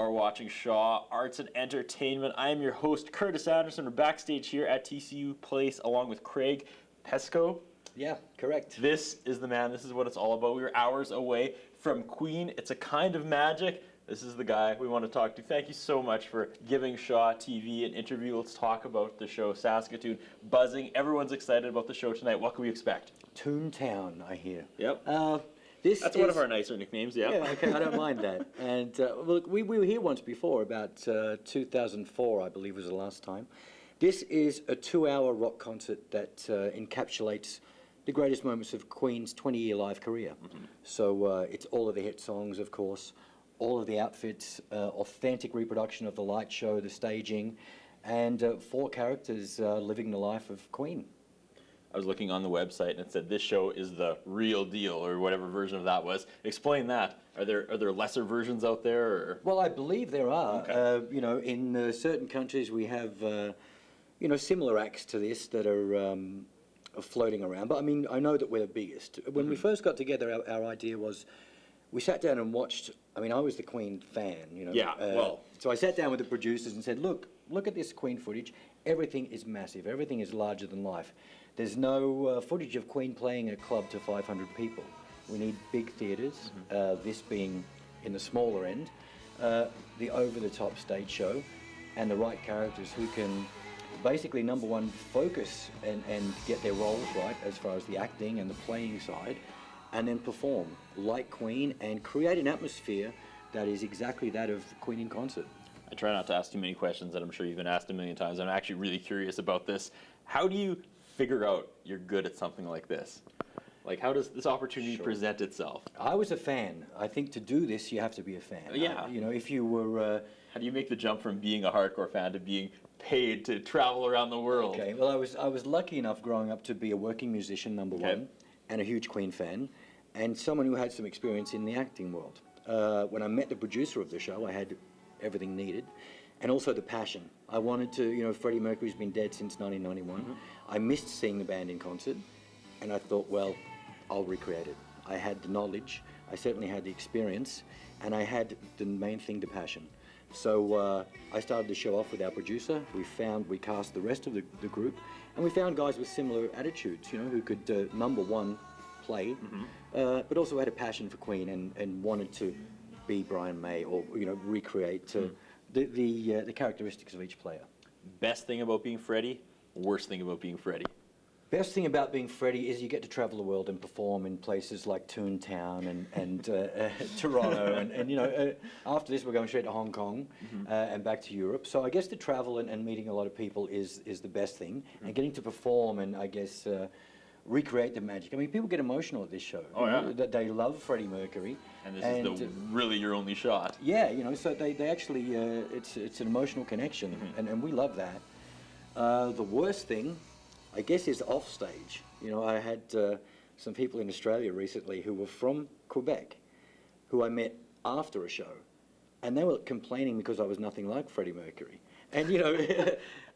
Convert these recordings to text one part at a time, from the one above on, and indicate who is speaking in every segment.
Speaker 1: are watching Shaw Arts and Entertainment. I am your host, Curtis Anderson. We're backstage here at TCU Place along with Craig Pesco.
Speaker 2: Yeah, correct.
Speaker 1: This is the man. This is what it's all about. We were hours away from Queen. It's a kind of magic. This is the guy we want to talk to. Thank you so much for giving Shaw TV an interview. Let's talk about the show. Saskatoon buzzing. Everyone's excited about the show tonight. What can we expect?
Speaker 2: Toontown, I hear.
Speaker 1: Yep.
Speaker 2: That's
Speaker 1: one of our nicer nicknames, yeah.
Speaker 2: Yeah, okay, I don't mind that. And look, we were here once before, about 2004, I believe was the last time. This is a 2-hour rock concert that encapsulates the greatest moments of Queen's 20-year live career. Mm-hmm. So it's all of the hit songs, of course, all of the outfits, authentic reproduction of the light show, the staging, and 4 characters living the life of Queen.
Speaker 1: I was looking on the website and it said this show is the real deal, or whatever version of that was. Explain that. Are there lesser versions out there? Or?
Speaker 2: Well, I believe there are.
Speaker 1: Okay.
Speaker 2: In certain countries we have, similar acts to this that are floating around. But I mean, I know that we're the biggest. When we first got together, our idea was we sat down and watched. I mean, I was the Queen fan,
Speaker 1: Yeah.
Speaker 2: So I sat down with the producers and said, look at this Queen footage. Everything is massive. Everything is larger than life. There's no footage of Queen playing a club to 500 people. We need big theatres, this being in the smaller end, the over-the-top stage show, and the right characters who can basically, number one, focus and get their roles right as far as the acting and the playing side, and then perform like Queen and create an atmosphere that is exactly that of Queen in concert.
Speaker 1: I try not to ask too many questions that I'm sure you've been asked a million times. I'm actually really curious about this. How do you figure out you're good at something like this? Like, how does this opportunity present itself?
Speaker 2: I was a fan. I think to do this, you have to be a fan.
Speaker 1: Yeah.
Speaker 2: If you were...
Speaker 1: How do you make the jump from being a hardcore fan to being paid to travel around the world?
Speaker 2: Okay, well, I was lucky enough growing up to be a working musician, number one, and a huge Queen fan, and someone who had some experience in the acting world. When I met the producer of the show, I had everything needed, and also the passion. I wanted to, Freddie Mercury's been dead since 1991. Mm-hmm. I missed seeing the band in concert, and I thought, well, I'll recreate it. I had the knowledge, I certainly had the experience, and I had the main thing, the passion. So I started the show off with our producer. We cast the rest of the group, and we found guys with similar attitudes, who could, number one, play, but also had a passion for Queen and wanted to be Brian May or, recreate the characteristics of each player.
Speaker 1: Best thing about being Freddie, worst thing about being Freddie?
Speaker 2: Best thing about being Freddie is you get to travel the world and perform in places like Toontown and Toronto, and after this we're going straight to Hong Kong and back to Europe. So I guess the travel and meeting a lot of people is the best thing, and getting to perform and I guess recreate the magic. I mean, people get emotional at this show.
Speaker 1: Oh yeah.
Speaker 2: That they love Freddie Mercury.
Speaker 1: And this is really your only shot.
Speaker 2: Yeah, so they actually it's an emotional connection, and we love that. The worst thing, I guess, is off stage. I had some people in Australia recently who were from Quebec, who I met after a show, and they were complaining because I was nothing like Freddie Mercury. And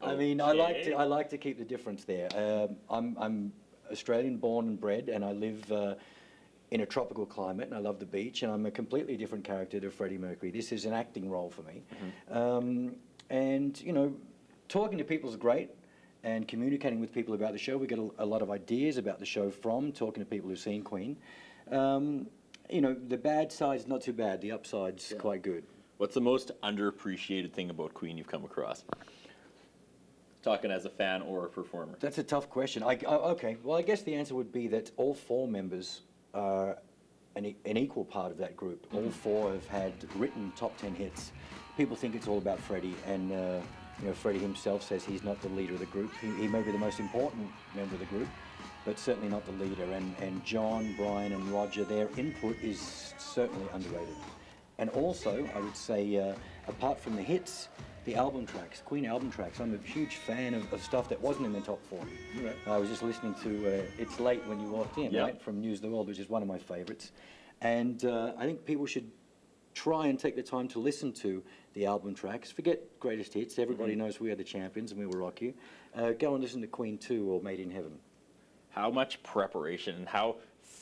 Speaker 2: I mean, I like to keep the difference there. I'm Australian born and bred, and I live in a tropical climate, and I love the beach, and I'm a completely different character to Freddie Mercury. This is an acting role for me. And talking to people is great, and communicating with people about the show. We get a lot of ideas about the show from talking to people who've seen Queen. The bad side's not too bad. The upside's quite good.
Speaker 1: What's the most underappreciated thing about Queen you've come across? Talking as a fan or a performer.
Speaker 2: That's a tough question. Okay, well, I guess the answer would be that all 4 members are an equal part of that group. All 4 have had written top 10 hits. People think it's all about Freddie, and Freddie himself says he's not the leader of the group. He may be the most important member of the group, but certainly not the leader. And John, Brian, and Roger, their input is certainly underrated. And also, I would say, apart from the hits, the album tracks, Queen album tracks. I'm a huge fan of stuff that wasn't in the top 40.
Speaker 1: Right.
Speaker 2: I was just listening to It's Late When You Walked In, right, from News of the World, which is one of my favorites. And I think people should try and take the time to listen to the album tracks. Forget greatest hits. Everybody knows We Are the Champions and We Will Rock You. Go and listen to Queen 2 or Made in Heaven.
Speaker 1: How much preparation and how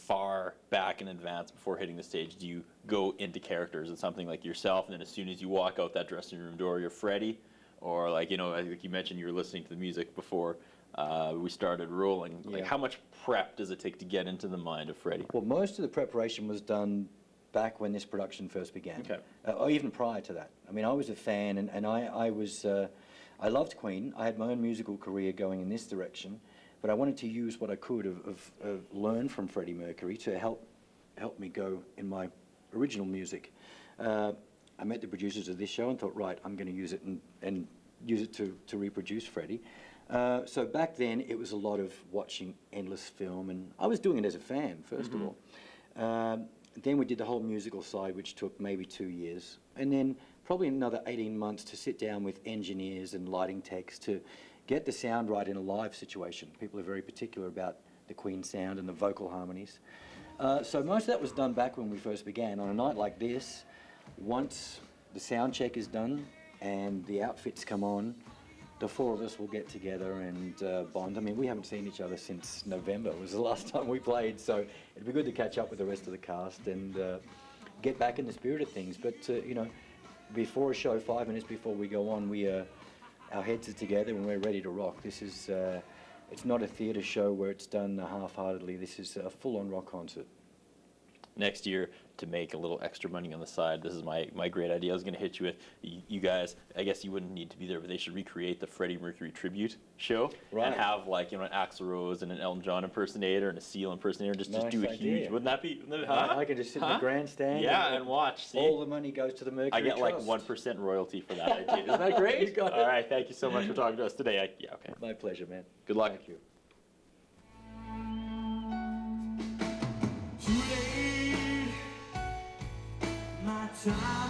Speaker 1: far back in advance before hitting the stage do you go into characters and something like yourself, and then as soon as you walk out that dressing room door, you're Freddie? Or like, you know, like you mentioned, you were listening to the music before we started rolling. Like,
Speaker 2: Yeah.
Speaker 1: how much prep does it take to get into the mind of Freddie?
Speaker 2: Well, most of the preparation was done back when this production first began,
Speaker 1: Okay.
Speaker 2: or even prior to that. I mean, I was a fan, and I loved Queen. I had my own musical career going in this direction, but I wanted to use what I could of learn from Freddie Mercury to help me go in my original music. I met the producers of this show and thought, right, I'm going to use it and use it to reproduce Freddie. So back then, it was a lot of watching endless film, and I was doing it as a fan, first of all. Then we did the whole musical side, which took maybe 2 years, and then probably another 18 months to sit down with engineers and lighting techs to get the sound right in a live situation. People are very particular about the Queen sound and the vocal harmonies. So most of that was done back when we first began. On a night like this, once the sound check is done and the outfits come on, the four of us will get together and bond. I mean, we haven't seen each other since November. It was the last time we played, so it'd be good to catch up with the rest of the cast and get back in the spirit of things. But, you know, before a show, 5 minutes before we go on, our heads are together and we're ready to rock. This is, it's not a theatre show where it's done half-heartedly. This is a full-on rock concert.
Speaker 1: Next year, to make a little extra money on the side, this is my great idea. I was going to hit you with, you guys, I guess you wouldn't need to be there, but they should recreate the Freddie Mercury tribute show
Speaker 2: Right.
Speaker 1: and have, like, you know, an Axl Rose and an Elton John impersonator and a Seal impersonator, just
Speaker 2: Nice
Speaker 1: do a
Speaker 2: idea.
Speaker 1: huge, wouldn't that be, huh?
Speaker 2: I can just sit in the grandstand.
Speaker 1: Yeah, and watch, see?
Speaker 2: All the money goes to the Mercury
Speaker 1: I get like
Speaker 2: Trust.
Speaker 1: 1% royalty for that idea. Isn't that great?
Speaker 2: You got it.
Speaker 1: All right, thank you so much for talking to us today. Yeah, okay.
Speaker 2: My pleasure, man.
Speaker 1: Good luck.
Speaker 2: Thank you.
Speaker 3: Too late, my time.